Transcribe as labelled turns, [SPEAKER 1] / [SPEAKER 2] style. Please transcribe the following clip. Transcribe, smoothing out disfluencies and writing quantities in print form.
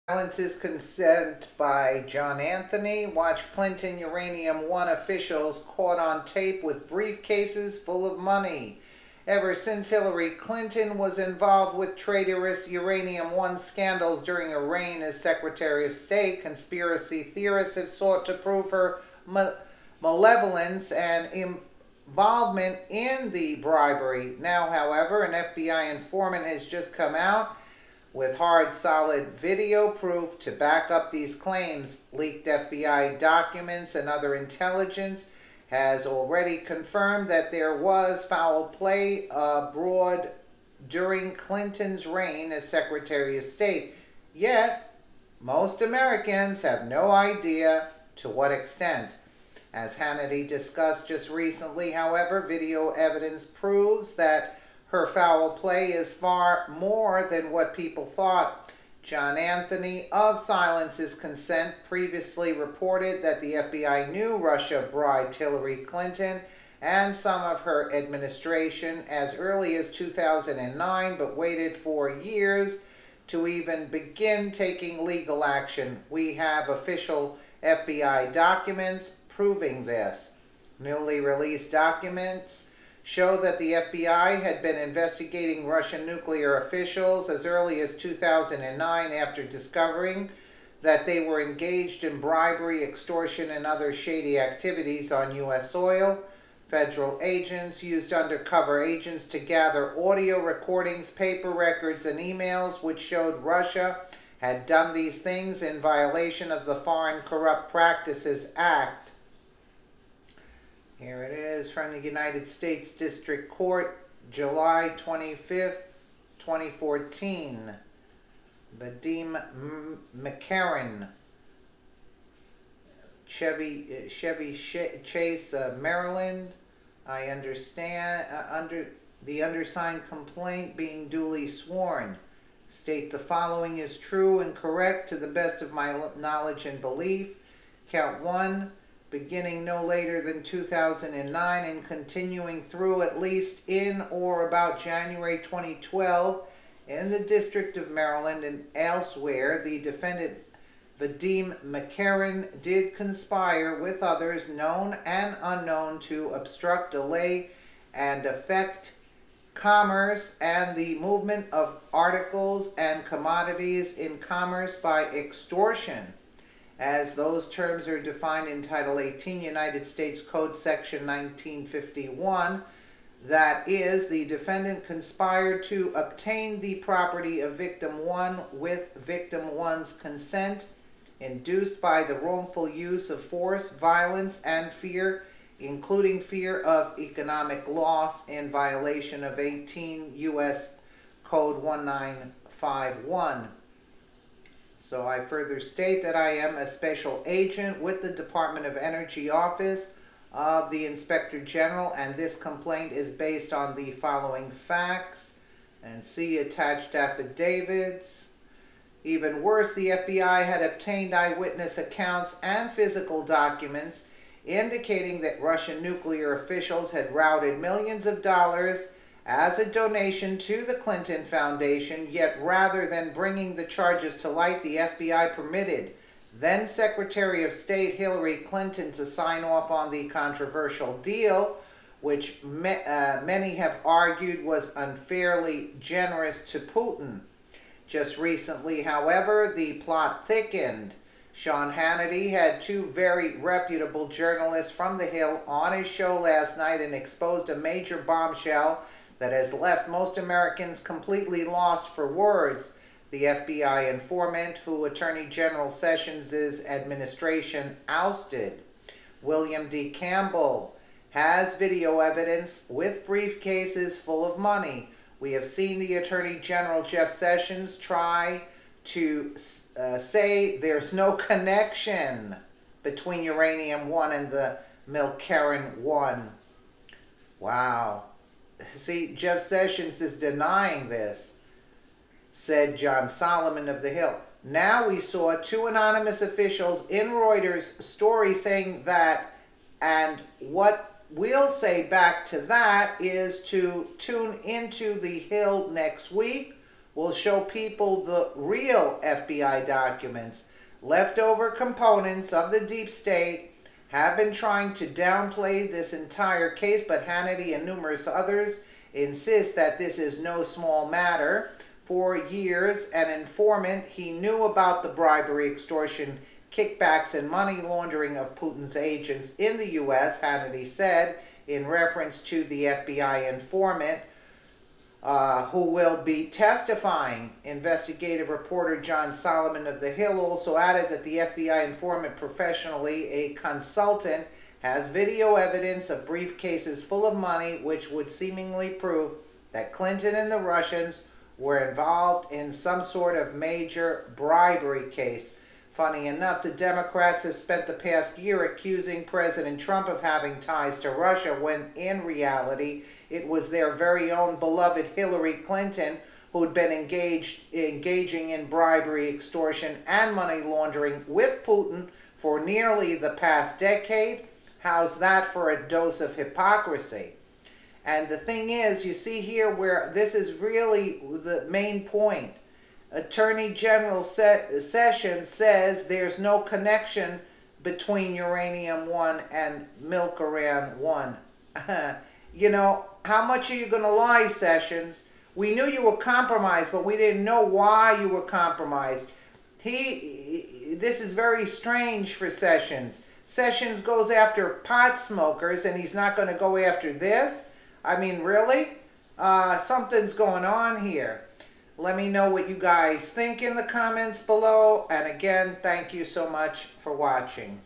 [SPEAKER 1] Silence is consent by John Anthony. Watch Clinton Uranium One officials caught on tape with briefcases full of money. Ever since Hillary Clinton was involved with traitorous Uranium One scandals during her reign as Secretary of State, conspiracy theorists have sought to prove her malevolence and involvement in the bribery. Now, however, an FBI informant has just come out with hard, solid video proof to back up these claims. Leaked FBI documents and other intelligence has already confirmed that there was foul play abroad during Clinton's reign as Secretary of State. Yet, most Americans have no idea to what extent. As Hannity discussed just recently, however, video evidence proves that her foul play is far more than what people thought. John Anthony of Silence is Consent previously reported that the FBI knew Russia bribed Hillary Clinton and some of her administration as early as 2009, but waited for years to even begin taking legal action. We have official FBI documents proving this. Newly released documents show that the FBI had been investigating Russian nuclear officials as early as 2009 after discovering that they were engaged in bribery, extortion, and other shady activities on U.S. soil. Federal agents used undercover agents to gather audio recordings, paper records, and emails which showed Russia had done these things in violation of the Foreign Corrupt Practices Act. Here it is from the United States District Court, July 25th, 2014. Vadim McCarran, Chevy Chase, Maryland. I understand the undersigned complaint being duly sworn. State the following is true and correct to the best of my knowledge and belief. Count 1. Beginning no later than 2009 and continuing through at least in or about January 2012 in the District of Maryland and elsewhere, the defendant Vadim McCarran did conspire with others known and unknown to obstruct, delay, and affect commerce and the movement of articles and commodities in commerce by extortion, as those terms are defined in Title 18 United States Code Section 1951. That is, the defendant conspired to obtain the property of Victim 1 with Victim 1's consent, induced by the wrongful use of force, violence, and fear, including fear of economic loss in violation of 18 U.S. Code 1951. So I further state that I am a special agent with the Department of Energy Office of the Inspector General, and this complaint is based on the following facts. And see attached affidavits. Even worse, the FBI had obtained eyewitness accounts and physical documents indicating that Russian nuclear officials had routed millions of dollars as a donation to the Clinton Foundation, yet rather than bringing the charges to light, the FBI permitted then Secretary of State Hillary Clinton to sign off on the controversial deal, which many have argued was unfairly generous to Putin. Just recently, however, the plot thickened. Sean Hannity had two very reputable journalists from The Hill on his show last night and exposed a major bombshell that has left most Americans completely lost for words. The FBI informant, who Attorney General Sessions' administration ousted, William D. Campbell, has video evidence with briefcases full of money. We have seen the Attorney General Jeff Sessions try to say there's no connection between Uranium One and the McCarran One. Wow. See, Jeff Sessions is denying this, said John Solomon of The Hill. Now we saw two anonymous officials in Reuters' story saying that, and what we'll say back to that is to tune into The Hill next week, will show people the real FBI documents. Leftover components of the deep state have been trying to downplay this entire case, but Hannity and numerous others insist that this is no small matter. For years, an informant, he knew about the bribery, extortion, kickbacks, and money laundering of Putin's agents in the U.S., Hannity said, in reference to the FBI informant who will be testifying. Investigative reporter John Solomon of The Hill also added that the FBI informant, professionally a consultant, has video evidence of briefcases full of money which would seemingly prove that Clinton and the Russians were involved in some sort of major bribery case. Funny enough, the Democrats have spent the past year accusing President Trump of having ties to Russia, when in reality it was their very own beloved Hillary Clinton who had been engaging in bribery, extortion, and money laundering with Putin for nearly the past decade. How's that for a dose of hypocrisy? And the thing is, you see here where this is really the main point. Attorney General Sessions says there's no connection between Uranium-1 and Milk-Iran-1. You know, how much are you going to lie, Sessions? We knew you were compromised, but we didn't know why you were compromised. This is very strange for Sessions. Sessions goes after pot smokers, and he's not going to go after this? I mean, really? Something's going on here. Let me know what you guys think in the comments below. And again, thank you so much for watching.